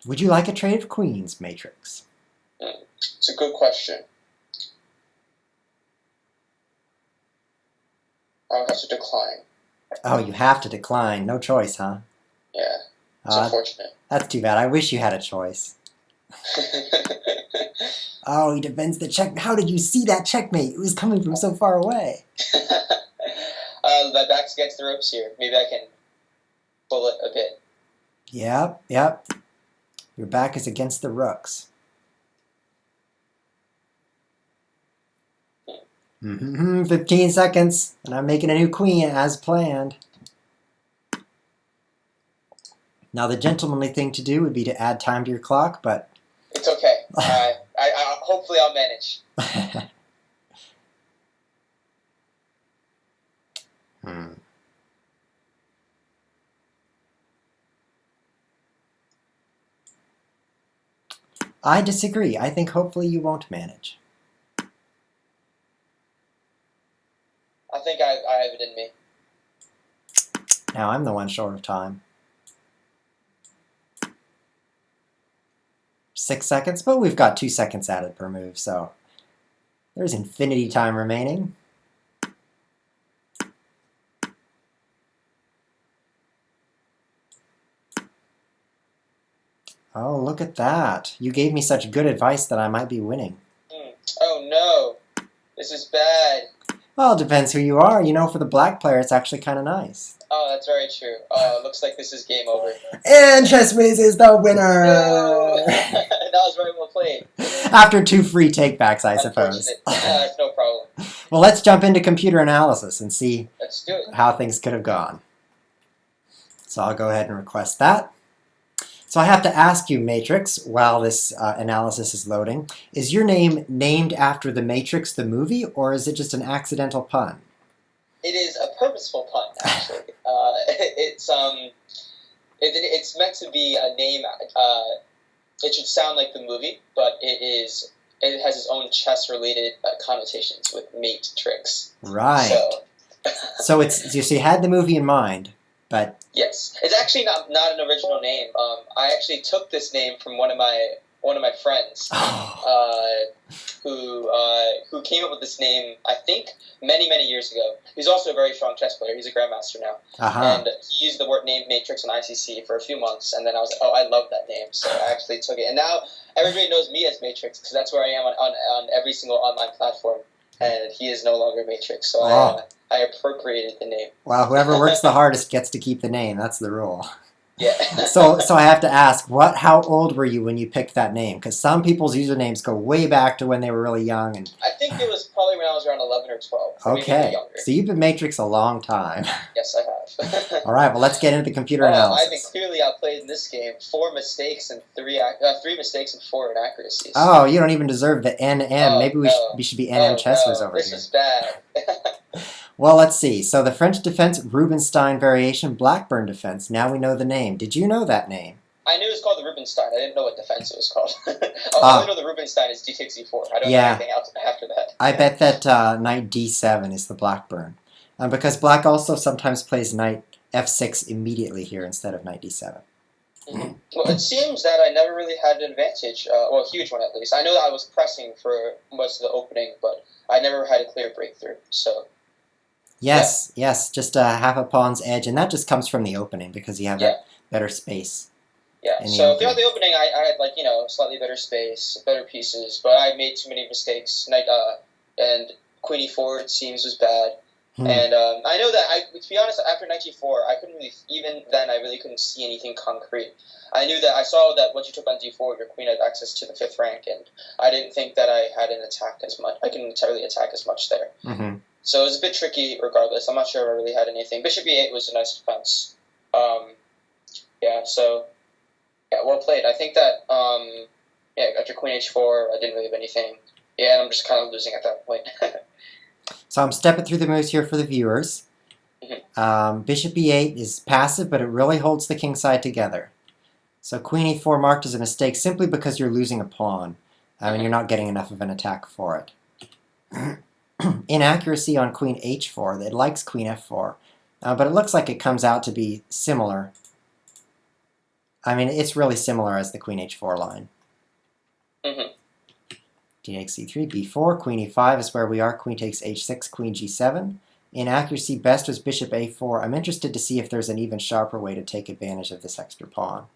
Would you like a trade of queens, Matrix? It's a good question. I'll have to decline. Oh, you have to decline. No choice, huh? Yeah, it's unfortunate. That's too bad. I wish you had a choice. Oh, he defends the check. How did you see that checkmate? It was coming from so far away. My back's against the ropes here. Maybe I can pull it a bit. Yep, yep. Your back is against the rooks. 15 seconds, and I'm making a new queen as planned. Now, the gentlemanly thing to do would be to add time to your clock, but... It's okay. I hopefully I'll manage. I disagree. I think hopefully you won't manage. I think I have it in me. Now I'm the one short of time. 6 seconds, but we've got 2 seconds added per move, so there's infinity time remaining. Oh, look at that. You gave me such good advice that I might be winning. Oh no, this is bad. Well, it depends who you are. You know, for the black player, it's actually kind of nice. Oh, that's very true. Looks like this is game over. And ChessWhiz is the winner! No! That was very well played. After 2 free takebacks, I suppose. That's no problem. Well, let's jump into computer analysis and see Let's do it. how things could have gone. So I'll go ahead and request that. So I have to ask you, Matrix, while this analysis is loading, is your name named after The Matrix, the movie, or is it just an accidental pun? It is a purposeful pun, actually. It's meant to be a name. It should sound like the movie, but it has its own chess-related connotations with Matetricks. Right. So you had the movie in mind, but yes, it's actually not an original name. I actually took this name from one of my friends who came up with this name. I think many years ago. He's also a very strong chess player. He's a grandmaster now, and he used the word name Matrix on ICC for a few months, and then I was like, oh, I love that name, so I actually took it, and now everybody knows me as Matrix because that's where I am on every single online platform, and he is no longer Matrix, so I appropriated the name. Wow, whoever works the hardest gets to keep the name. That's the rule. Yeah. So I have to ask, how old were you when you picked that name? Because some people's usernames go way back to when they were really young. And I think it was probably when I was around 11 or 12. Okay, so you've been Matrix a long time. Yes, I have. All right, well, let's get into the computer I've been analysis. clearly outplayed in this game. 4 mistakes and three mistakes and 4 inaccuracies. Oh, you don't even deserve the NM. Maybe we should be NM ChessWhiz over this here. is bad. Well, let's see. So the French defense, Rubinstein variation, Blackburn defense. Now we know the name. Did you know that name? I knew it was called the Rubinstein. I didn't know what defense it was called. I only know the Rubinstein is d6, e4. I don't know anything else after that. I bet that knight d7 is the Blackburn. Because black also sometimes plays knight f6 immediately here instead of knight d7. Mm-hmm. Well, it seems that I never really had an advantage, well, a huge one at least. I know that I was pressing for most of the opening, but I never had a clear breakthrough, so... Yes, just half a pawn's edge, and that just comes from the opening because you have that better space. Yeah, so throughout the opening, I had, like, slightly better space, better pieces, but I made too many mistakes. And queen e4, it seems, was bad. And I know that, to be honest, after knight g4, I couldn't really, even then, I really couldn't see anything concrete. I knew that, I saw that once you took on d4, your queen had access to the 5th rank, and I didn't think that I had an attack as much. I couldn't really attack as much there. So it was a bit tricky regardless. I'm not sure if I really had anything. Bishop e8 was a nice defense. Well played. I think that, after queen h4, I didn't really have anything. Yeah, and I'm just kind of losing at that point. So I'm stepping through the moves here for the viewers. Bishop e8 is passive, but it really holds the king side together. So queen e4 marked as a mistake simply because you're losing a pawn, and you're not getting enough of an attack for it. Inaccuracy on queen h4. It likes queen f4, but it looks like it comes out to be similar. I mean, it's really similar as the queen h4 line. D takes c3, b4, queen e5 is where we are. Queen takes h6, queen g7. Inaccuracy best was bishop a4. I'm interested to see if there's an even sharper way to take advantage of this extra pawn.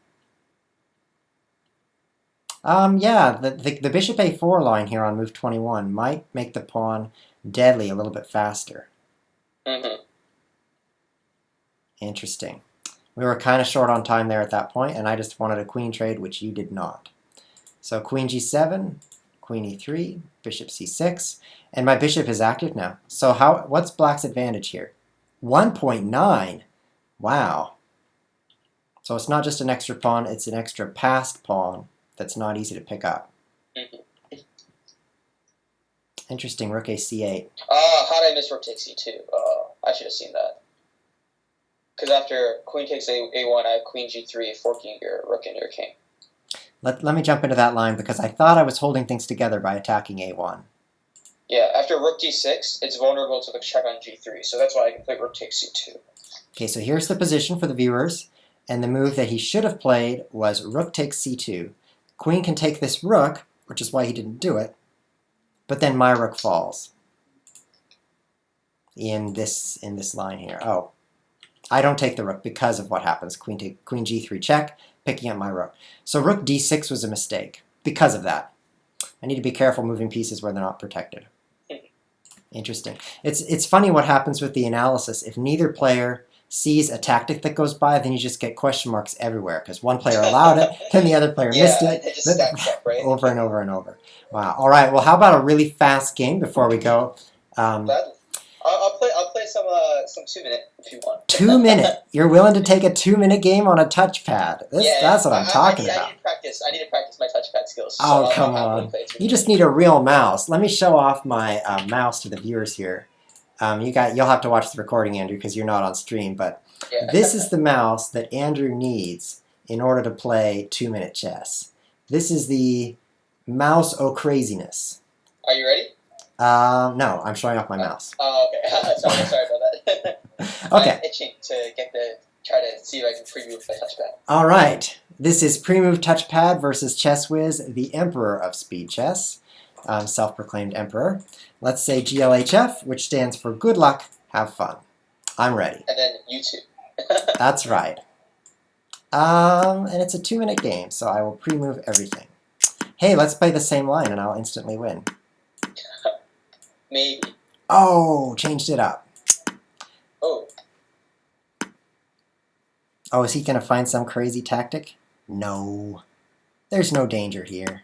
The bishop a4 line here on move 21 might make the pawn deadly a little bit faster. Interesting. We were kind of short on time there at that point, and I just wanted a queen trade, which you did not. So queen g7, queen e3, bishop c6, and my bishop is active now. So what's black's advantage here? 1.9. Wow. So it's not just an extra pawn, it's an extra passed pawn that's not easy to pick up. Interesting, rook a c8. How did I miss rook takes c2? I should have seen that. Because after queen takes a1, I have queen g3, forking your rook and your king. Let me jump into that line because I thought I was holding things together by attacking a1. Yeah, after rook d6, it's vulnerable to the check on g3, so that's why I can play rook takes c2. Okay, so here's the position for the viewers, and the move that he should have played was rook takes c2. Queen can take this rook, which is why he didn't do it, but then my rook falls in this line here. Oh, I don't take the rook because of what happens. Queen g3 check, picking up my rook. So rook d6 was a mistake because of that. I need to be careful moving pieces where they're not protected. Interesting. It's funny what happens with the analysis. If neither player sees a tactic that goes by, then you just get question marks everywhere because one player allowed it, then the other player missed it. It just stacks up, right? Over and over and over. Wow. All right. Well, how about a really fast game before we go? I'll play some 2-minute if you want. 2 minute. You're willing to take a 2-minute game on a touchpad. That's what I'm talking about. I need to practice my touchpad skills. Oh, come on. You just need a real mouse. Let me show off my mouse to the viewers here. You'll have to watch the recording, Andrew, because you're not on stream. But this is the mouse that Andrew needs in order to play 2-minute chess. This is the mouse craziness. Are you ready? No, I'm showing off my mouse. Oh, okay. sorry about that. Okay. I'm itching to try to see if I can pre-move my touchpad. All right. This is pre-move touchpad versus ChessWhiz, the emperor of speed chess, self-proclaimed emperor. Let's say GLHF, which stands for good luck, have fun. I'm ready. And then YouTube. That's right. And it's a 2-minute game, so I will pre-move everything. Hey, let's play the same line and I'll instantly win. Maybe. Oh, changed it up. Oh. Oh, is he going to find some crazy tactic? No. There's no danger here.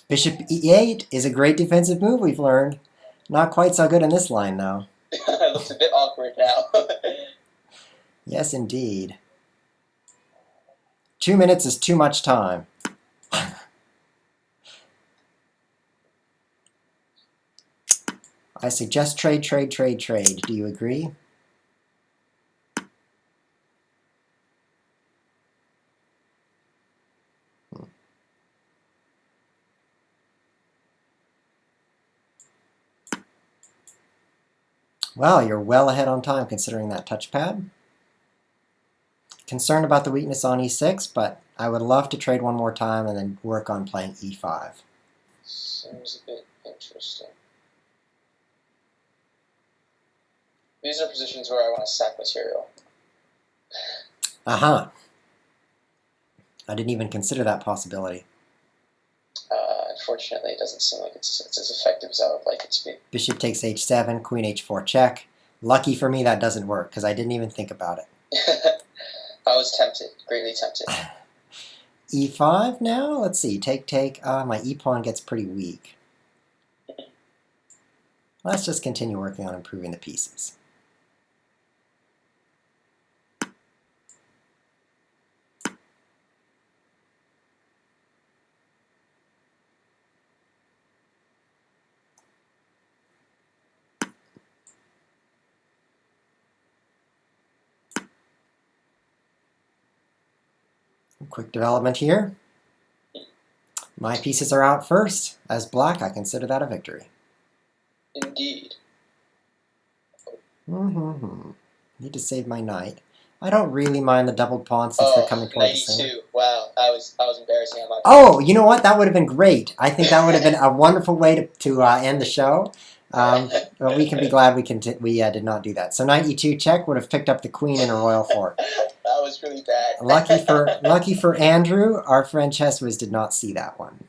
Bishop e8 is a great defensive move, we've learned. Not quite so good in this line, though. It looks a bit awkward now. Yes, indeed. 2 minutes is too much time. I suggest trade, trade, trade, trade. Do you agree? Well, you're well ahead on time considering that touchpad. Concerned about the weakness on e6, but I would love to trade one more time and then work on playing e5. Seems a bit interesting. These are positions where I want to sack material. Uh-huh. I didn't even consider that possibility. Unfortunately, it doesn't seem like it's as effective as I would like it to be. Bishop takes h7, queen h4 check. Lucky for me that doesn't work, because I didn't even think about it. I was tempted, greatly tempted. e5 now? Let's see. Take, take. My e-pawn gets pretty weak. Let's just continue working on improving the pieces. Quick development here. My pieces are out first. As black, I consider that a victory. Indeed. Need to save my knight. I don't really mind the doubled pawn since they're coming toward the center. 92. Wow, I was embarrassing on my part. Oh, you know what? That would have been great. I think that would have been a wonderful way to end the show. But we can be glad we did not do that. So knight e2 check would have picked up the queen in a royal fort. That was really bad. Lucky for Andrew, our friend ChessWhiz did not see that one.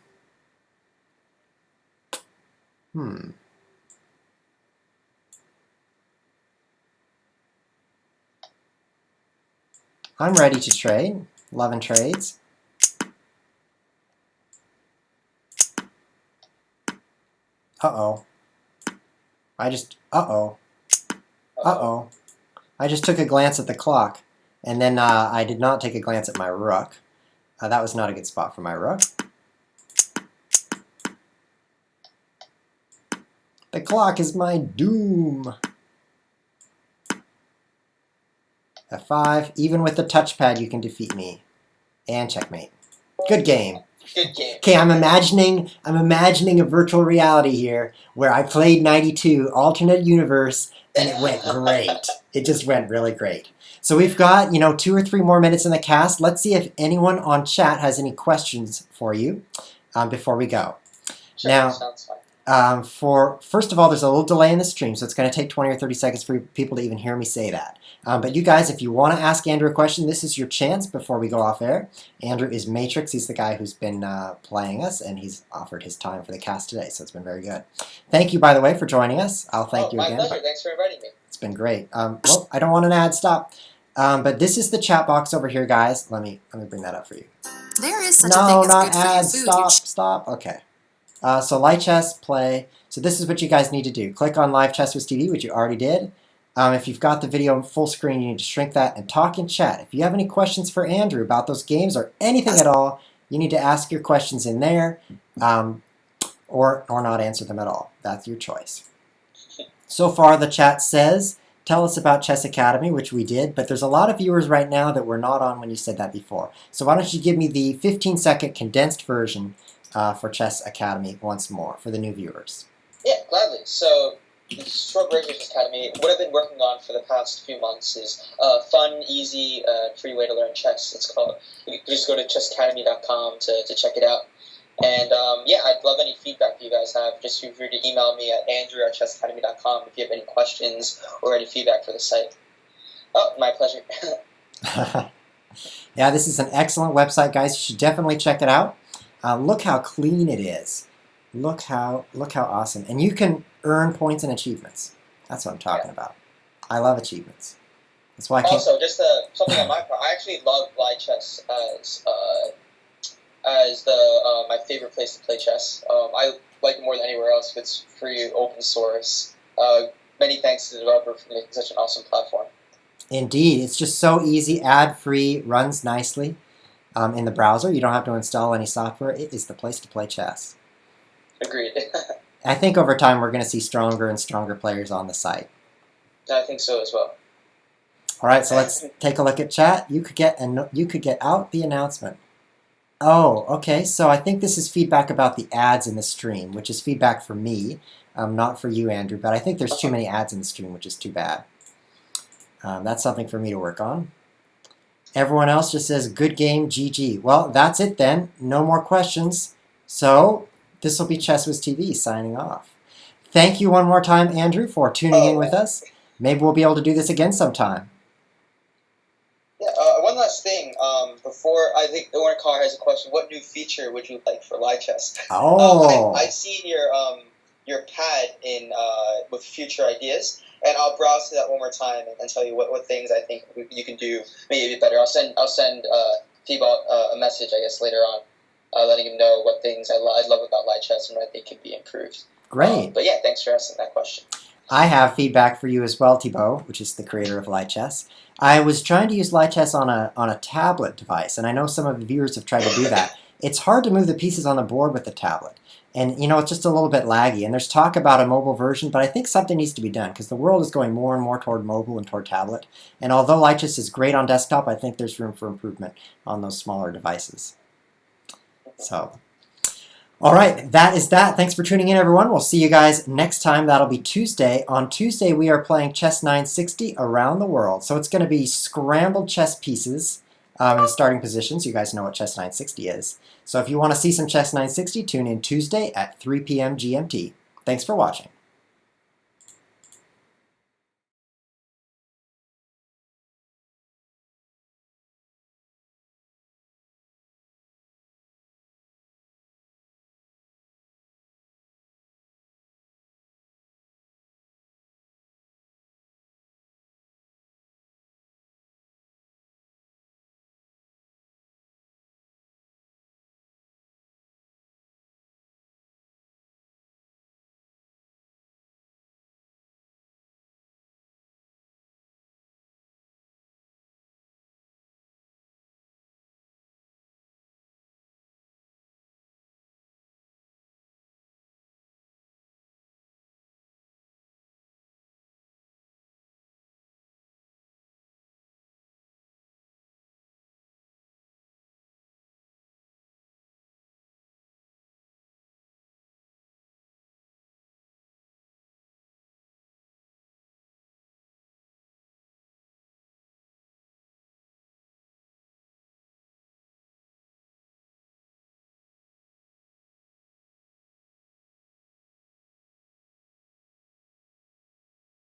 I'm ready to trade. Loving trades. Uh-oh. I just took a glance at the clock, and then I did not take a glance at my rook. That was not a good spot for my rook. The clock is my doom. F5. Even with the touchpad, you can defeat me. And checkmate. Good game. Good game. Okay, I'm imagining a virtual reality here where I played 92, alternate universe, and it went great. It just went really great. So we've got, 2 or 3 more minutes in the cast. Let's see if anyone on chat has any questions for you before we go. Sure, now, sounds fine. First of all, there's a little delay in the stream, so it's going to take 20 or 30 seconds for people to even hear me say that. But you guys, if you want to ask Andrew a question, this is your chance before we go off air. Andrew is Matrix. He's the guy who's been playing us, and he's offered his time for the cast today, so it's been very good. Thank you, by the way, for joining us. I'll thank you again. My pleasure. Thanks for inviting me. It's been great. Well, I don't want an ad. Stop. But this is the chat box over here, guys. Let me bring that up for you. There is such a thing as not good ads. for your food. Stop. Okay. So live chess, play. So this is what you guys need to do. Click on Live ChessWhiz TV, which you already did. If you've got the video in full screen, you need to shrink that and talk in chat. If you have any questions for Andrew about those games or anything at all, you need to ask your questions in there or not answer them at all. That's your choice. So far, the chat says, tell us about Chess Academy, which we did, but there's a lot of viewers right now that were not on when you said that before. So why don't you give me the 15-second condensed version for Chess Academy once more for the new viewers. Yeah, gladly. So the short version of Chess Academy, what I've been working on for the past few months is a fun, easy, free way to learn chess. It's called. You can just go to chessacademy.com to check it out. And yeah, I'd love any feedback you guys have. Just feel free to email me at andrew@chessacademy.com if you have any questions or any feedback for the site. Oh, my pleasure. Yeah, this is an excellent website, guys. You should definitely check it out. Look how clean it is. Look how awesome. And you can earn points and achievements. That's what I'm talking about. I love achievements. That's why I can't... Also, just something on my part, I actually love live chess as as the my favorite place to play chess. I like it more than anywhere else if it's free, open source. Many thanks to the developer for making such an awesome platform. Indeed, it's just so easy, ad-free, runs nicely in the browser. You don't have to install any software. It is the place to play chess. Agreed. I think over time we're going to see stronger and stronger players on the site. I think so as well. All right, so let's take a look at chat. You could get out the announcement. Oh, okay. So I think this is feedback about the ads in the stream, which is feedback for me, not for you, Andrew. But I think there's too many ads in the stream, which is too bad. That's something for me to work on. Everyone else just says, good game, GG. Well, that's it then. No more questions. So this will be ChessWhiz TV signing off. Thank you one more time, Andrew, for tuning in with us. Maybe we'll be able to do this again sometime. Yeah, one last thing. Before, I think the Warren Carr has a question. What new feature would you like for live chess? Oh. I've seen your pad in with future ideas. And I'll browse to that one more time and tell you what things I think you can do maybe better. I'll send Thibault a message, I guess, later on, letting him know what things I love about live chess and what I think can be improved. Great. But yeah, thanks for asking that question. I have feedback for you as well, Thibault, which is the creator of Light Chess. I was trying to use Light Chess on a tablet device, and I know some of the viewers have tried to do that. It's hard to move the pieces on the board with the tablet. And, you know, it's just a little bit laggy. And there's talk about a mobile version, but I think something needs to be done because the world is going more and more toward mobile and toward tablet. And although Light Chess is great on desktop, I think there's room for improvement on those smaller devices. So, all right, that is that. Thanks for tuning in, everyone. We'll see you guys next time. That'll be Tuesday. On Tuesday, we are playing Chess 960 around the world. So it's going to be scrambled chess pieces in the starting positions. You guys know what Chess 960 is. So if you want to see some Chess 960, tune in Tuesday at 3 p.m. GMT. Thanks for watching.